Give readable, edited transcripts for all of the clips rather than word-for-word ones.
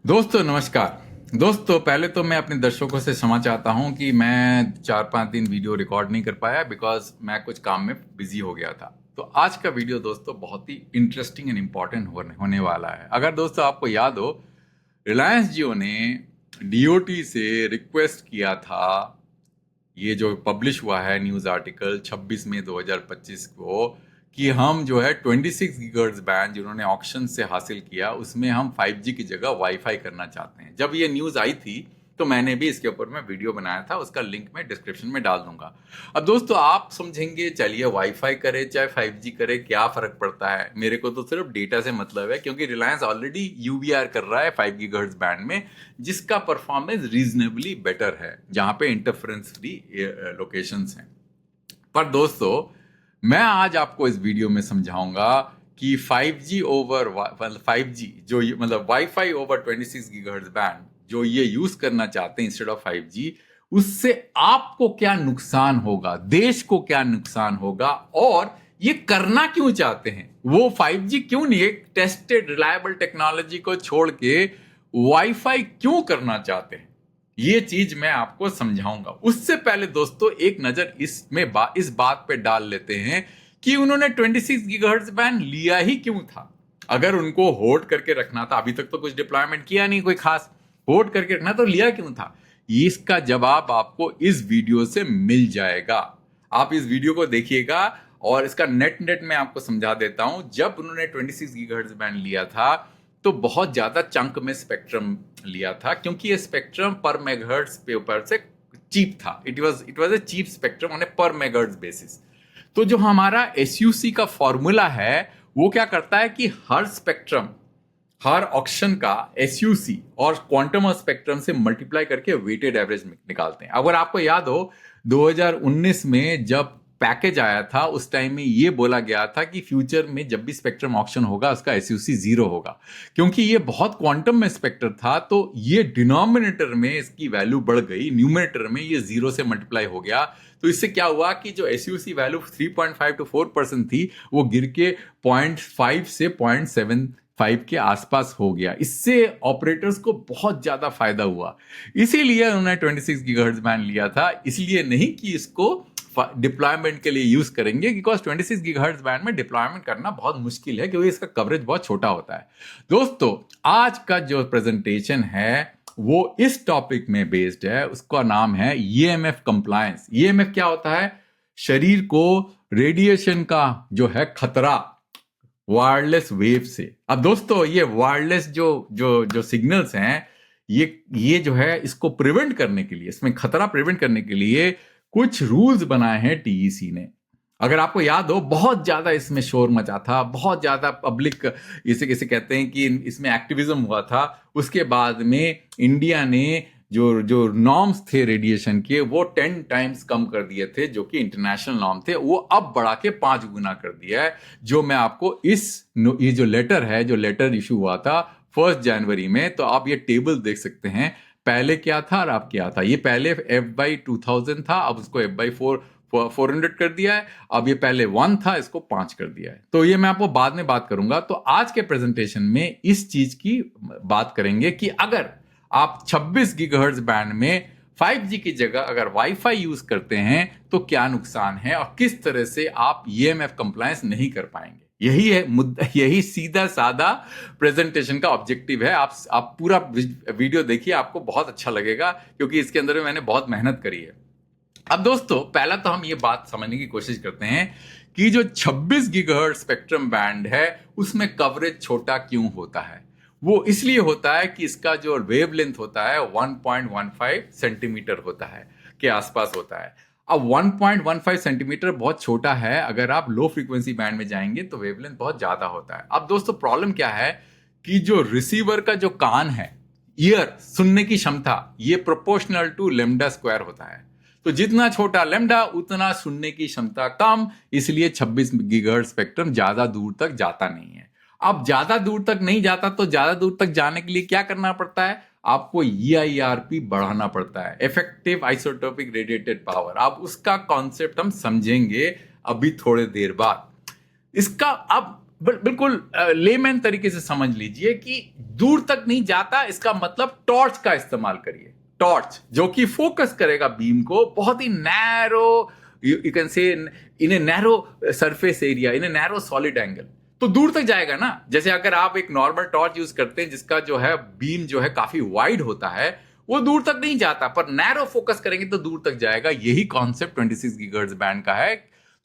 दोस्तों नमस्कार। दोस्तों पहले तो मैं अपने दर्शकों से क्षमा चाहता हूं कि मैं 4-5 दिन वीडियो रिकॉर्ड नहीं कर पाया बिकॉज मैं कुछ काम में बिजी हो गया था। तो आज का वीडियो दोस्तों बहुत ही इंटरेस्टिंग एंड इम्पॉर्टेंट होने वाला है। अगर दोस्तों आपको याद हो, रिलायंस जियो ने डीओटी से रिक्वेस्ट किया था, ये जो पब्लिश हुआ है न्यूज़ आर्टिकल 26 मई 2025 को, कि हम जो है 26 गीगाहर्ट्ज़ बैंड जिन्होंने ऑक्शन से हासिल किया उसमें हम 5G की जगह वाईफाई करना चाहते हैं। जब ये न्यूज़ आई थी तो मैंने भी इसके ऊपर में वीडियो बनाया था, उसका लिंक मैं डिस्क्रिप्शन में डाल दूंगा। अब दोस्तों आप समझेंगे चलिए वाईफाई करे चाहे 5G करे क्या फर्क पड़ता है, मेरे को तो सिर्फ डेटा से मतलब है क्योंकि रिलायंस ऑलरेडी यूबीआर कर रहा है 5 गीगाहर्ट्ज़ बैंड में, जिसका परफॉर्मेंस रीजनेबली बेटर है जहां पे इंटरफेरेंस फ्री लोकेशंस हैं। पर दोस्तों मैं आज आपको इस वीडियो में समझाऊंगा कि 5G ओवर 5G जो मतलब वाईफाई ओवर 26 गीगाहर्ट्ज़ बैंड जो ये यूज करना चाहते हैं इंस्टेड ऑफ 5G, उससे आपको क्या नुकसान होगा, देश को क्या नुकसान होगा, और ये करना क्यों चाहते हैं, वो 5G क्यों नहीं, एक टेस्टेड रिलायबल टेक्नोलॉजी को छोड़ के वाईफाई क्यों करना चाहते हैं, ये चीज मैं आपको समझाऊंगा। उससे पहले दोस्तों एक नजर इस बात पे डाल लेते हैं कि उन्होंने 26 गीगाहर्ट्ज़ बैंड लिया ही क्यों था। अगर उनको होल्ड करके रखना था, अभी तक तो कुछ डिप्लॉयमेंट किया नहीं कोई खास, होल्ड करके रखना तो लिया क्यों था, इसका जवाब आपको इस वीडियो से मिल जाएगा। आप इस वीडियो को देखिएगा और इसका नेट मैं आपको समझा देता हूं। जब उन्होंने 26 गीगाहर्ट्ज़ बैंड लिया था तो बहुत ज्यादा चंक में स्पेक्ट्रम लिया था क्योंकि ये स्पेक्ट्रम पर मेगाहर्ट्ज पे ऊपर से चीप था। It was a cheap spectrum on a per megahertz basis. तो जो हमारा एसयूसी का फॉर्मूला है वो क्या करता है कि हर स्पेक्ट्रम, हर ऑक्शन का एसयूसी और क्वांटम स्पेक्ट्रम से मल्टीप्लाई करके वेटेड एवरेज निकालते हैं। अगर आपको याद हो 2019 में जब पैकेज आया था उस टाइम में ये बोला गया था कि फ्यूचर में जब भी स्पेक्ट्रम ऑक्शन होगा उसका एसयूसी 0 होगा, क्योंकि ये बहुत क्वांटम में स्पेक्ट्रम था। तो ये डिनोमिनेटर में इसकी वैल्यू बढ़ गई, न्यूमिनेटर में ये 0 से मल्टीप्लाई हो गया। तो इससे क्या हुआ कि जो एसयूसी वैल्यू 3.5 to 4% थी वो गिर के 0.5 से 0.75 के आसपास हो गया। इससे ऑपरेटर्स को बहुत ज्यादा फायदा हुआ, इसीलिए उन्होंने 26 गीगाहर्ट्ज़ बैंड लिया था। इसलिए नहीं कि इसको डिप्लॉयमेंट के लिए यूज करेंगे, बिकॉज 26 गीगाहर्ट्ज़ बैंड में डिप्लॉयमेंट करना बहुत मुश्किल है क्योंकि इसका कवरेज बहुत छोटा होता है। दोस्तों आज का जो प्रेजेंटेशन है वो इस टॉपिक में बेस्ड है, उसका नाम है ईएमएफ कंप्लायंस। ईएमएफ क्या होता है? शरीर को रेडिएशन का जो है खतरा वायरलेस वेव से। अब दोस्तों ये वायरलेस जो जो जो सिग्नल्स हैं, ये जो है इसको प्रिवेंट करने के लिए, इसमें खतरा प्रिवेंट करने के लिए कुछ रूल्स बनाए हैं टीईसी ने। अगर आपको याद हो बहुत ज्यादा इसमें शोर मचा था, बहुत ज्यादा पब्लिक इसे किसे कहते हैं कि इसमें एक्टिविज्म हुआ था। उसके बाद में इंडिया ने जो जो नॉर्म्स थे रेडिएशन के वो 10 टाइम्स कम कर दिए थे, जो कि इंटरनेशनल नॉर्म थे, वो अब बढ़ा के 5 गुना कर दिया है। जो मैं आपको ये जो लेटर है, जो लेटर इशू हुआ था 1 जनवरी में, तो आप ये टेबल देख सकते हैं पहले क्या था और अब क्या था। ये पहले F/2000 था, अब उसको F/400 कर दिया है। अब ये पहले 1 था, इसको 5 कर दिया है। तो ये मैं आपको बाद में बात करूंगा। तो आज के प्रेजेंटेशन में इस चीज की बात करेंगे कि अगर आप 26 गीगाहर्ट्ज़ बैंड में 5G की जगह अगर वाईफाई यूज करते हैं तो क्या नुकसान है और किस तरह से आप ईएमएफ कंप्लायंस नहीं कर पाएंगे। यही है मुद्दा, यही सीधा साधा प्रेजेंटेशन का ऑब्जेक्टिव है। आप पूरा वीडियो देखिए, आपको बहुत अच्छा लगेगा क्योंकि इसके अंदर मैंने बहुत मेहनत करी है। अब दोस्तों पहला तो हम ये बात समझने की कोशिश करते हैं कि जो 26 गीगाहर्ट्ज़ स्पेक्ट्रम बैंड है उसमें कवरेज छोटा क्यों होता है। वो इसलिए होता है कि इसका जो वेवलेंथ होता है 1.15 सेंटीमीटर होता है, के आसपास होता है। अब 1.15 सेंटीमीटर बहुत छोटा है, अगर आप लो फ्रीक्वेंसी बैंड में जाएंगे तो वेवलेंथ बहुत ज्यादा होता है। अब दोस्तों प्रॉब्लम क्या है कि जो रिसीवर का जो कान है, ईयर, सुनने की क्षमता, ये प्रोपोर्शनल टू लेमडा स्क्वायर होता है। तो जितना छोटा लेमडा उतना सुनने की क्षमता कम, इसलिए 26 गीगाहर्ट्ज़ स्पेक्ट्रम ज्यादा दूर तक जाता नहीं है। अब ज्यादा दूर तक नहीं जाता तो ज्यादा दूर तक जाने के लिए क्या करना पड़ता है? आपको EIRP बढ़ाना पड़ता है, इफेक्टिव आइसोटोपिक रेडिएटेड पावर। अब उसका कॉन्सेप्ट हम समझेंगे अभी थोड़े देर बाद। इसका अब बिल्कुल लेमैन तरीके से समझ लीजिए कि दूर तक नहीं जाता, इसका मतलब टॉर्च का इस्तेमाल करिए। टॉर्च जो कि फोकस करेगा बीम को बहुत ही narrow, you can say in a narrow surface area, in a narrow solid angle, तो दूर तक जाएगा ना। जैसे अगर आप एक नॉर्मल टॉर्च यूज करते हैं जिसका जो है बीम जो है काफी वाइड होता है, वो दूर तक नहीं जाता, पर नैरो फोकस करेंगे तो दूर तक जाएगा। यही कॉन्सेप्ट 26 गीगाहर्ट्ज बैंड का है।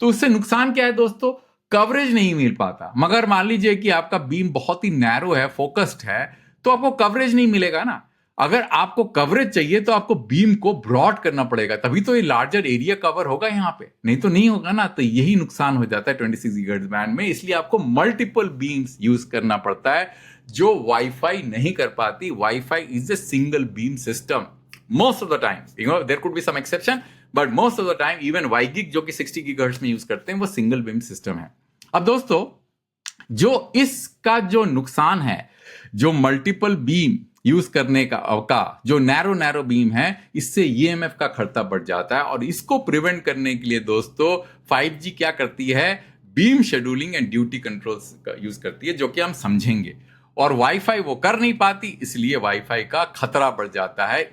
तो उससे नुकसान क्या है दोस्तों? कवरेज नहीं मिल पाता। मगर मान लीजिए कि आपका बीम बहुत ही नैरो है, फोकस्ड है, तो आपको कवरेज नहीं मिलेगा ना। अगर आपको कवरेज चाहिए तो आपको बीम को ब्रॉड करना पड़ेगा, तभी तो ये लार्जर एरिया कवर होगा यहाँ पे, नहीं तो नहीं होगा ना। तो यही नुकसान हो जाता है 26 गीगाहर्ट्ज बैंड में। इसलिए आपको मल्टीपल बीम्स यूज करना पड़ता है, जो वाईफाई नहीं कर पाती। Wifi is a single beam system most of the time, you know, there could be some exception, but most of the time even YGIG जो कि 60 गीगाहर्ट्ज में यूज करते हैं, वो सिंगल बीम सिस्टम है। अब दोस्तों, जो इसका जो नुकसान है, जो मल्टीपल बीम यूज करने का जो नैरो बीम है, इससे ईएमएफ का खतरा बढ़ जाता है। और इसको प्रिवेंट करने के लिए दोस्तों 5G क्या करती है? Beam scheduling and duty control का यूज करती है, जो कि हम समझेंगे। और वाईफाई वो कर नहीं पाती, इसलिए वाईफाई का खतरा बढ़ जाता है।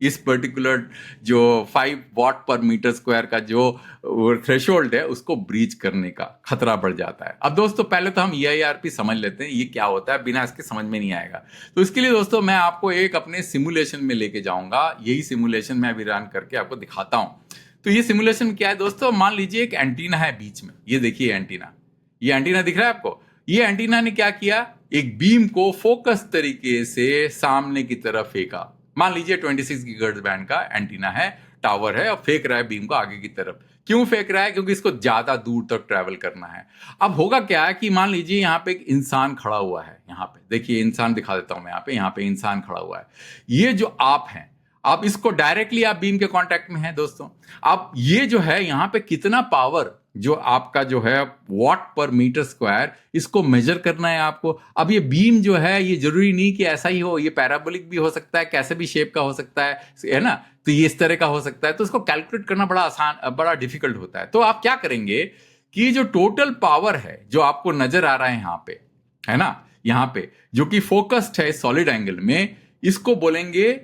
इस पर्टिकुलर जो 5 वॉट पर मीटर स्क्वायर का जो थ्रेशोल्ड है, उसको ब्रीच करने का खतरा बढ़ जाता है। अब दोस्तों, पहले तो हम EIRP समझ लेते हैं, ये क्या होता है, बिना इसके समझ में नहीं आएगा। तो इसके लिए दोस्तों मैं आपको एक अपने सिमुलेशन में लेके जाऊंगा। यही सिमुलेशन मैं अभी रन करके आपको दिखाता हूं। तो ये सिमुलेशन क्या है दोस्तों? मान लीजिए एक एंटीना है बीच में, ये देखिए एंटीना, ये एंटीना दिख रहा है आपको। ये एंटीना ने क्या किया? एक बीम को फोकस तरीके से सामने की तरफ फेंका। मान लीजिए 26 गीगाहर्ट्ज बैंड का एंटीना है, टावर है, और फेंक रहा है बीम को आगे की तरफ। क्यों फेंक रहा है? क्योंकि इसको ज्यादा दूर तक ट्रैवल करना है। अब होगा क्या है कि मान लीजिए यहाँ पे एक इंसान खड़ा हुआ है, यहाँ पे देखिए इंसान दिखा देता हूं मैं, यहाँ पे इंसान खड़ा हुआ है। ये जो आप हैं, आप इसको डायरेक्टली आप बीम के कांटेक्ट में हैं दोस्तों। अब ये जो है यहाँ पे कितना पावर जो आपका जो है वॉट पर मीटर स्क्वायर, इसको मेजर करना है आपको। अब ये बीम जो है, ये जरूरी नहीं कि ऐसा ही हो, ये पैराबोलिक भी हो सकता है, कैसे भी शेप का हो सकता है ना। तो ये इस तरह का हो सकता है। तो इसको कैलकुलेट करना बड़ा आसान, बड़ा डिफिकल्ट होता है। तो आप क्या करेंगे कि जो टोटल पावर है जो आपको नजर आ रहा है यहाँ पे, है ना, यहाँ पे जो कि फोकस्ड है सॉलिड एंगल में, इसको बोलेंगे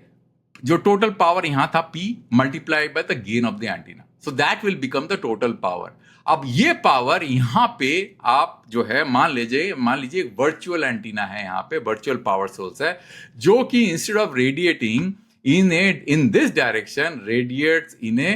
जो टोटल पावर यहां था P multiplied by the gain of the antenna, so that will become the total power. अब ये पावर यहां पे आप जो है मान लीजिए एक वर्चुअल एंटीना है, यहां पे वर्चुअल पावर सोर्स है, जो कि instead of radiating in this direction radiates in A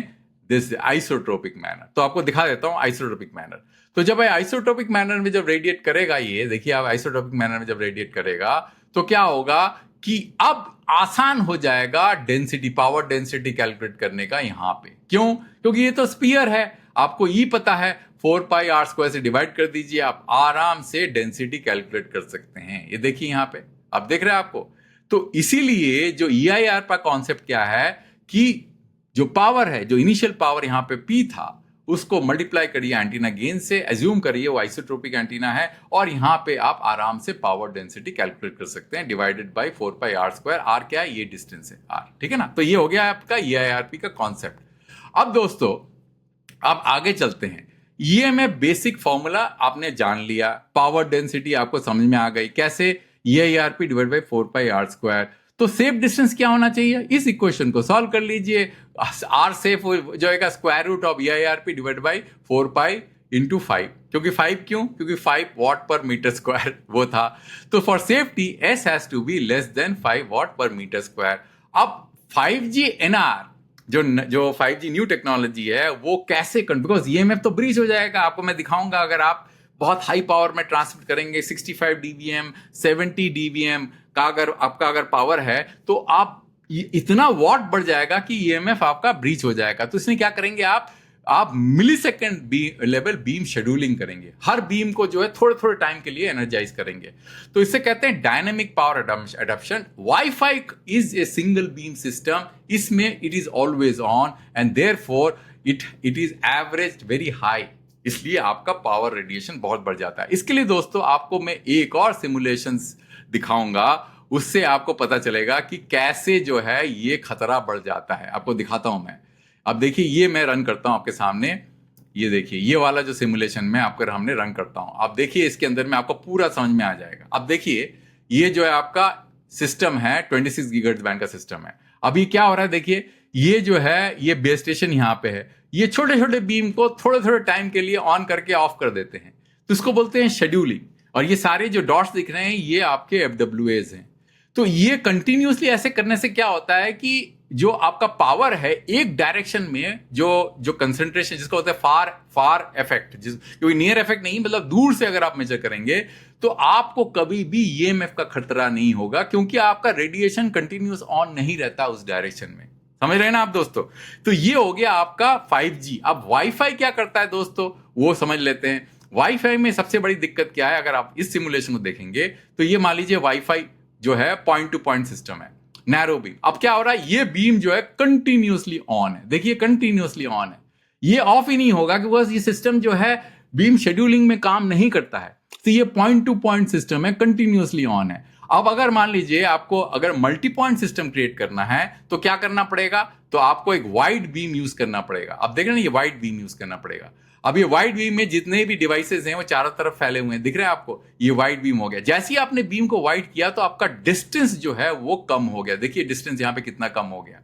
this isotropic manner. तो आपको दिखा देता हूं आइसोट्रोपिक मैनर। तो जब आइसोट्रोपिक मैनर में जब रेडिएट करेगा, ये देखिए आप आइसोट्रोपिक मैनर में जब रेडिएट करेगा, तो क्या होगा कि अब आसान हो जाएगा डेंसिटी, पावर डेंसिटी कैलकुलेट करने का यहां पे। क्यों? क्योंकि ये तो स्पीयर है, आपको ये पता है 4πr² से डिवाइड कर दीजिए, आप आराम से डेंसिटी कैलकुलेट कर सकते हैं। ये देखिए यहां पे आप देख रहे हैं आपको। तो इसीलिए जो EIR का कॉन्सेप्ट क्या है कि जो पावर है, जो इनिशियल पावर यहां पे P था, उसको मल्टीप्लाई करिए एंटीना गेन से, एज्यूम करिए वो आइसोट्रोपिक एंटीना है, और यहां पे आप आराम से पावर डेंसिटी कैलकुलेट कर सकते हैं, डिवाइडेड बाय 4πr²। r क्या है? ये डिस्टेंस है r, ठीक है ना। तो ये हो गया आपका EIRP का कॉन्सेप्ट। अब दोस्तों आप आगे चलते हैं। EMF बेसिक फॉर्मूला आपने जान लिया, पावर डेंसिटी आपको समझ में आ गई, कैसे? EIRP divide bye 4πr²। तो सेफ डिस्टेंस क्या होना चाहिए? इस इक्वेशन को सॉल्व कर लीजिए। आर सेफ जो है square root of EIRP divide by 4π into 5। क्योंकि 5 क्यों? क्योंकि 5 वॉट पर मीटर स्क्वायर वो था। तो for safety S has to be less than 5 watt per metre square. अब 5G NR जो 5G न्यू टेक्नोलॉजी है, वो कैसे, बिकॉज EMF तो ब्रीच हो जाएगा, आपको मैं दिखाऊंगा। अगर आप बहुत हाई पावर में ट्रांसमिट करेंगे, 65 dBm 70 dBm का अगर पावर है, तो आप इतना वॉट बढ़ जाएगा कि EMF आपका ब्रीच हो जाएगा। तो इसमें क्या करेंगे आप मिलीसेकंड लेवल बीम शेड्यूलिंग करेंगे, हर बीम को जो है थोड़े थोड़े टाइम के लिए एनर्जाइज करेंगे। तो इसे कहते हैं dynamic power adaptation. WiFi is a single beam system, इसमें it is always on and therefore it is average very high, इसलिए आपका पावर रेडिएशन बहुत बढ़ जाता है। इसके लिए दोस्तों आपको मैं एक और सिमुलेशंस दिखाऊंगा, उससे आपको पता चलेगा कि कैसे जो है ये खतरा बढ़ जाता है। आपको दिखाता हूं मैं। अब देखिए, ये मैं रन करता हूं आपके सामने। ये देखिए, ये वाला जो सिमुलेशन में आपका हमने रन करता हूं, आप देखिए इसके अंदर में आपको पूरा समझ में आ जाएगा। अब देखिए ये जो है आपका सिस्टम है 26 गीगाहर्ट्ज बैंड का सिस्टम है। अभी क्या हो रहा है देखिए, ये जो है ये बेस स्टेशन यहाँ पे है, ये छोटे छोटे बीम को थोड़े थोड़े टाइम के लिए ऑन करके ऑफ कर देते हैं, तो इसको बोलते हैं शेड्यूलिंग। और ये सारे जो डॉट्स दिख रहे हैं ये आपके FWAs हैं। तो ये कंटिन्यूसली ऐसे करने से क्या होता है कि जो आपका पावर है एक डायरेक्शन में, जो कंसंट्रेशन जिसको होता है फार इफेक्ट, क्योंकि नियर इफेक्ट नहीं, मतलब दूर से अगर आप मेजर करेंगे तो आपको कभी भी EMF का खतरा नहीं होगा, क्योंकि आपका रेडिएशन कंटिन्यूस ऑन नहीं रहता उस डायरेक्शन में। समझ रहे हैं ना आप दोस्तों? तो ये हो गया आपका 5G। अब वाईफाई क्या करता है दोस्तों, वो समझ लेते हैं। वाईफाई में सबसे बड़ी दिक्कत क्या है, अगर आप इस सिमुलेशन को देखेंगे तो ये मान लीजिए वाईफाई जो है पॉइंट टू पॉइंट सिस्टम है, नैरो बीम। अब क्या हो रहा है, ये बीम जो है कंटिन्यूसली ऑन है, देखिए कंटिन्यूसली ऑन है, ये ऑफ ही नहीं होगा, क्योंकि ये सिस्टम जो है बीम शेड्यूलिंग में काम नहीं करता है। तो ये पॉइंट टू पॉइंट सिस्टम है, कंटिन्यूसली ऑन है। अब अगर मान लीजिए आपको अगर मल्टी पॉइंट सिस्टम क्रिएट करना है तो क्या करना पड़ेगा, तो आपको एक वाइड बीम यूज करना पड़ेगा। अब देख रहे हैं, ये वाइड बीम यूज करना पड़ेगा। अब ये वाइड बीम में जितने भी डिवाइसेस हैं वो चारों तरफ फैले हुए हैं, दिख रहे हैं आपको, ये वाइड बीम हो गया। जैसे ही आपने बीम को वाइड किया तो आपका डिस्टेंस जो है वो कम हो गया, देखिए डिस्टेंस यहां पे कितना कम हो गया।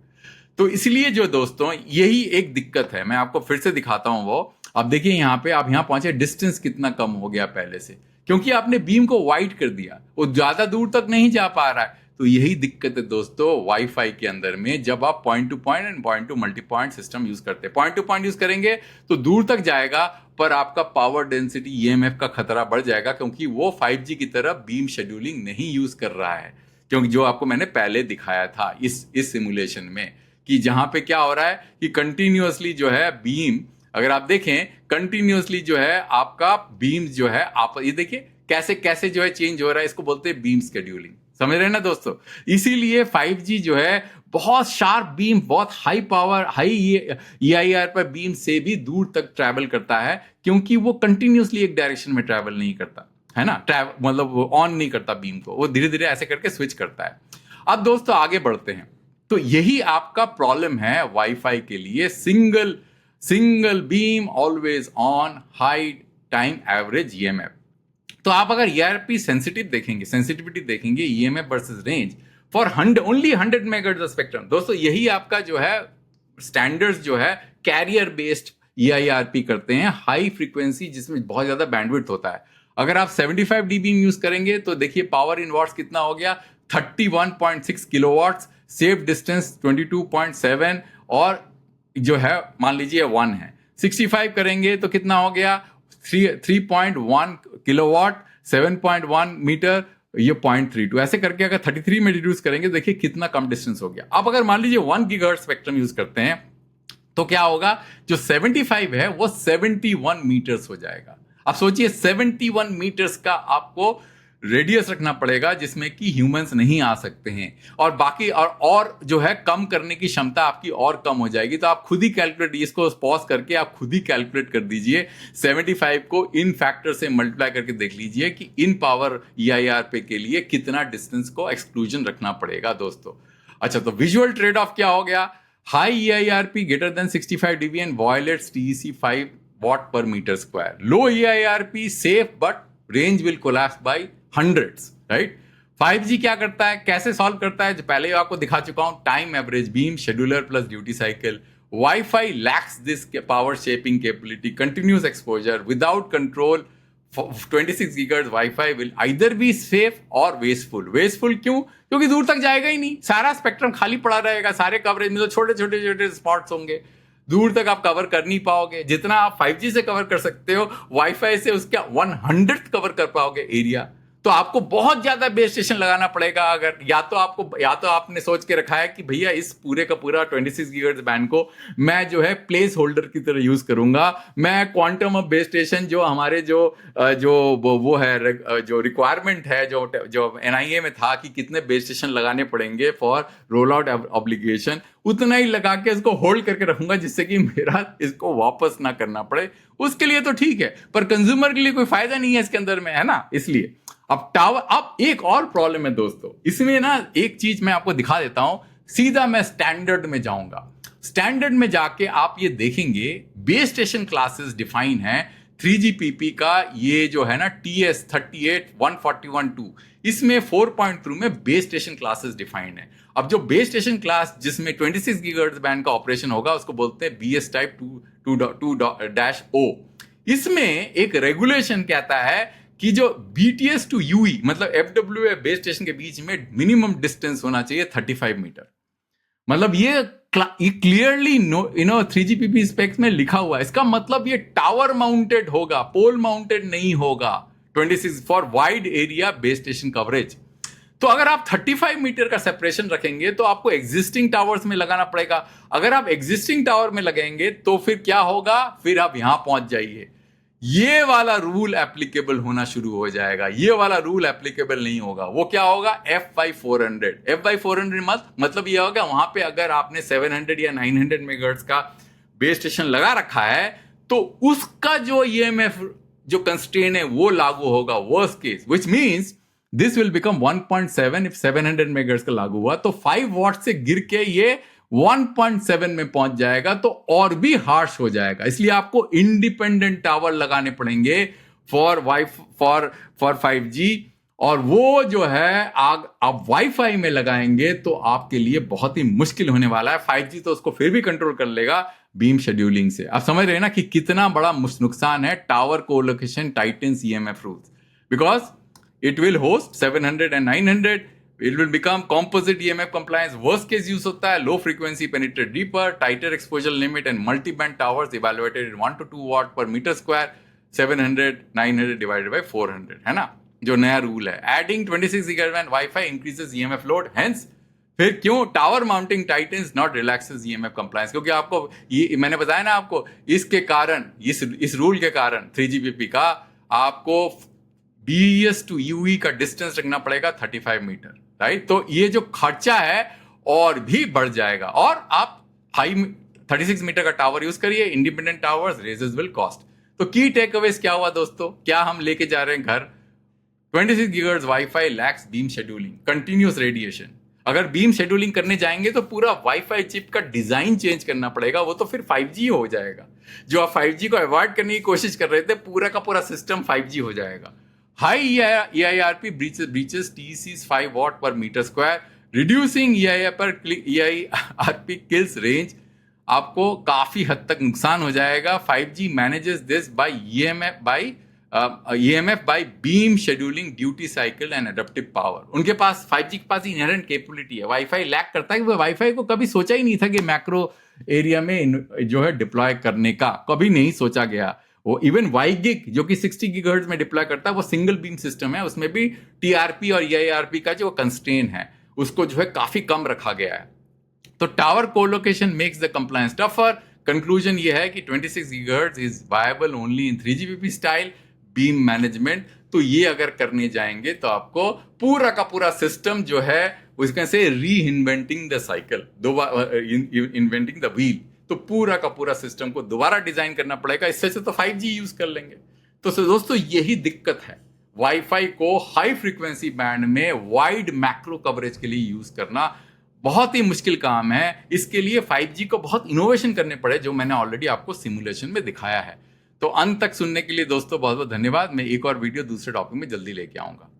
तो इसलिए जो दोस्तों यही एक दिक्कत है, मैं आपको फिर से दिखाता हूं वो। अब देखिए यहां पे आप यहां पहुंचे, डिस्टेंस कितना कम हो गया पहले से, क्योंकि आपने बीम को वाइड कर दिया, वो ज्यादा दूर तक नहीं जा पा रहा है। तो यही दिक्कत है दोस्तों वाईफाई के अंदर में, जब आप point two point and point two multi point system use करते हैं। पॉइंट टू पॉइंट यूज करेंगे तो दूर तक जाएगा, पर आपका पावर डेंसिटी EMF का खतरा बढ़ जाएगा, क्योंकि वो 5G की तरह बीम शेड्यूलिंग नहीं यूज कर रहा है। क्योंकि जो आपको मैंने पहले दिखाया था इस सिमुलेशन में, कि जहां पे क्या हो रहा है कि कंटिन्यूअसली जो है बीम, अगर आप देखें कंटिन्यूअसली जो है आपका बीम जो है, आप ये देखिए कैसे कैसे जो है चेंज हो रहा है, इसको बोलते हैं बीम शेड्यूलिंग। समझ रहे हैं ना दोस्तों? इसीलिए 5G जो है बहुत शार्प बीम, बहुत हाई पावर, हाई EIR पर बीम से भी दूर तक ट्रैवल करता है, क्योंकि वो कंटिन्यूअसली एक डायरेक्शन में ट्रैवल नहीं करता है ना, मतलब वो ऑन नहीं करता बीम को, वो धीरे धीरे ऐसे करके स्विच करता है। अब दोस्तों आगे बढ़ते हैं। तो यही आपका प्रॉब्लम है वाईफाई के लिए, single beam always on, high time average EMF। तो आप अगर ERP सेंसिटिव देखेंगे, सेंसिटिविटी देखेंगे EMF versus range for only 100 megahertz spectrum, दोस्तों यही आपका जो है स्टैंडर्ड्स जो है कैरियर बेस्ड EIRP करते हैं, हाई फ्रीक्वेंसी जिसमें बहुत ज्यादा बैंडविड्थ होता है। अगर आप 75 dB यूज करेंगे तो देखिए पावर इन वॉट्स कितना हो गया, 31.6 किलोवाट्स, सेफ डिस्टेंस 22.7, और जो है मान लीजिए 1 है। 65 करेंगे तो कितना हो गया, 3.1 किलोवाट, 7.1 मीटर, ये 0.32, ऐसे करके अगर 33 में रिड्यूस करेंगे देखिए कितना कम डिस्टेंस हो गया। अब अगर मान लीजिए 1 गीगाहर्ट्ज स्पेक्ट्रम यूज करते हैं तो क्या होगा, जो 75 है वो 71 मीटर्स हो जाएगा। अब सोचिए 71 मीटर्स का आपको रेडियस रखना पड़ेगा, जिसमें कि ह्यूमंस नहीं आ सकते हैं, और बाकी और जो है कम करने की क्षमता आपकी और कम हो जाएगी। तो आप खुद ही कैलकुलेट, इसको पॉज करके आप खुद ही कैलकुलेट कर दीजिए, 75 को इन फैक्टर से मल्टीप्लाई करके देख लीजिए कि इन पावर EIRP के लिए कितना डिस्टेंस को एक्सक्लूजन रखना पड़ेगा दोस्तों। अच्छा, तो विजुअल ट्रेड ऑफ क्या हो गया, high EIRP greater than 65 dB and violates TEC 5 watt per meter square. Low EIRP safe but range will collapse by hundreds, right? 5G क्या करता है, कैसे सॉल्व करता है, जो पहले आपको दिखा चुका हूं, time average beam, scheduler plus duty cycle. Wifi lacks this power shaping capability, continuous exposure without control. 26 gigahertz wifi will either be safe और वेस्टफुल। वेस्टफुल क्यों, क्योंकि दूर तक जाएगा ही नहीं, सारा स्पेक्ट्रम खाली पड़ा रहेगा, सारे कवरेज में तो छोटे छोटे स्पॉट्स होंगे, दूर तक आप कवर कर नहीं पाओगे। जितना आप 5G से कवर कर सकते हो, वाईफाई से उसका 100th कवर कर पाओगे एरिया। तो आपको बहुत ज्यादा बेस स्टेशन लगाना पड़ेगा। अगर या तो आपने सोच के रखा है कि भैया इस पूरे का पूरा 26 गीगाहर्ट्ज बैंड को मैं जो है प्लेस होल्डर की तरह यूज करूंगा, मैं क्वांटम ऑफ बेस स्टेशन जो हमारे जो वो है, जो रिक्वायरमेंट है, जो NIA में था कि कितने बेस स्टेशन लगाने पड़ेंगे फॉर रोल आउट ऑब्लिगेशन, उतना ही लगा के इसको होल्ड करके रखूंगा, जिससे कि मेरा इसको वापस ना करना पड़े। उसके लिए तो ठीक है, पर कंज्यूमर के लिए कोई फायदा नहीं है इसके अंदर में, है ना। इसलिए अब एक और प्रॉब्लम है दोस्तों, इसमें ना एक चीज मैं आपको दिखा देता हूं, सीधा मैं स्टैंडर्ड में जाऊंगा। स्टैंडर्ड में जाके आप ये देखेंगे बेस स्टेशन क्लासेस डिफाइन है 3GPP का, ये जो है ना TS38141.2, इसमें 4.2 में बेस स्टेशन क्लासेस डिफाइंड है। अब जो बेस स्टेशन क्लास जिसमें 26 गीगाहर्ट्ज बैंड का ऑपरेशन होगा उसको बोलते हैं BS टाइप 2.2-O। इसमें एक रेगुलेशन कहता है कि जो BTS to UE मतलब FWA बेस स्टेशन के बीच में मिनिमम डिस्टेंस होना चाहिए 35 मीटर। मतलब ये क्लियरली 3GPP स्पेक्स में लिखा हुआ है। इसका मतलब ये टावर माउंटेड होगा, पोल माउंटेड नहीं होगा। 26 for wide area base station coverage. तो अगर आप 35 मीटर का सेपरेशन रखेंगे तो आपको एग्जिस्टिंग टावर्स में लगाना पड़ेगा। अगर आप एग्जिस्टिंग टावर में लगाएंगे तो फिर क्या होगा, फिर आप यहां पहुंच जाइए, ये वाला रूल एप्लीकेबल होना शुरू हो जाएगा। ये वाला रूल एप्लीकेबल नहीं होगा। वो क्या होगा, F/400। F/400 मतलब ये होगा वहां पे अगर आपने 700 या 900 मेगाहर्ट्ज का बेस स्टेशन लगा रखा है तो उसका जो EMF जो कंस्ट्रेन है वो लागू होगा worst case, which means this will become 1.7 if 700 megahertz का लागू हुआ तो 5 वॉट से गिर के ये 1.7 में पहुंच जाएगा तो और भी हार्श हो जाएगा। इसलिए आपको इंडिपेंडेंट टावर लगाने पड़ेंगे फॉर 5G। और वो जो है आप वाईफाई में लगाएंगे तो आपके लिए बहुत ही मुश्किल होने वाला है। 5G तो उसको फिर भी कंट्रोल कर लेगा बीम शेड्यूलिंग से। आप समझ रहे हैं ना कि कितना बड़ा नुकसान है tower colocation tightens EMF rules, because it will host 700 and 900. It will become composite EMF compliance. Worst case use होता है low frequency penetrate deeper, tighter exposure limit and multi-band towers evaluated in 1 to 2 watt per meter square, 700 900 divided by 400, है ना, जो नया rule है। Adding 26 GHz band Wi-Fi increases EMF load, hence फिर क्यों tower mounting titans not relaxes EMF compliance, क्योंकि आपको ये मैंने बताया ना आपको, इसके कारण इस रूल के कारण 3GPP का आपको BS to UE का डिस्टेंस रखना पड़ेगा 35 मीटर, राइट। तो ये जो खर्चा है और भी बढ़ जाएगा और आप 36 मीटर का टावर यूज करिए, independent towers raises will cost. तो की टेक अवेज क्या हुआ दोस्तों, क्या हम लेके जा रहे हैं घर, 26 gigahertz wifi lakhs beam scheduling, continuous radiation. अगर बीम शेड्यूलिंग करने जाएंगे तो पूरा वाईफाई चिप का डिजाइन चेंज करना पड़ेगा, वो तो फिर 5G हो जाएगा। जो आप 5G को अवॉइड करने की कोशिश कर रहे थे, पूरा का पूरा सिस्टम 5G हो जाएगा। High EIRP breaches TEC's 5 watt per meter square, reducing EIRP kills range। आपको काफी हद तक नुकसान हो जाएगा। 5G manages this by EMF by beam scheduling, duty cycle and adaptive power। उनके पास 5G के पास इनहेरेंट कैपेबिलिटी है। वाईफाई लैक करता है, वाईफाई को कभी सोचा ही नहीं था कि मैक्रो एरिया में जो है डिप्लॉय करने का, कभी नहीं सोचा गया। वो इवन वाईगिग जो कि 60 गीगाहर्ट्ज में डिप्लॉय करता है, वो सिंगल बीम सिस्टम है, उसमें भी TRP और EIRP का जो कंस्ट्रेन है उसको जो है काफी कम रखा गया है। तो tower colocation makes the compliance tougher. Conclusion ये है कि 26 gigahertz is viable only in 3GPP style beam management. तो ये अगर करने जाएंगे तो आपको पूरा का पूरा सिस्टम जो है उसके से री inventing the cycle, inventing the wheel, तो पूरा का पूरा सिस्टम को दोबारा डिजाइन करना पड़ेगा। इससे तो 5G यूज कर लेंगे। तो दोस्तों यही दिक्कत है, वाईफाई को हाई फ्रीक्वेंसी बैंड में वाइड मैक्रो कवरेज के लिए यूज करना बहुत ही मुश्किल काम है। इसके लिए 5G को बहुत इनोवेशन करने पड़े, जो मैंने ऑलरेडी आपको सिमुलेशन में दिखाया है। तो अंत तक सुनने के लिए दोस्तों बहुत बहुत धन्यवाद। मैं एक और वीडियो दूसरे टॉपिक में जल्दी लेके आऊंगा।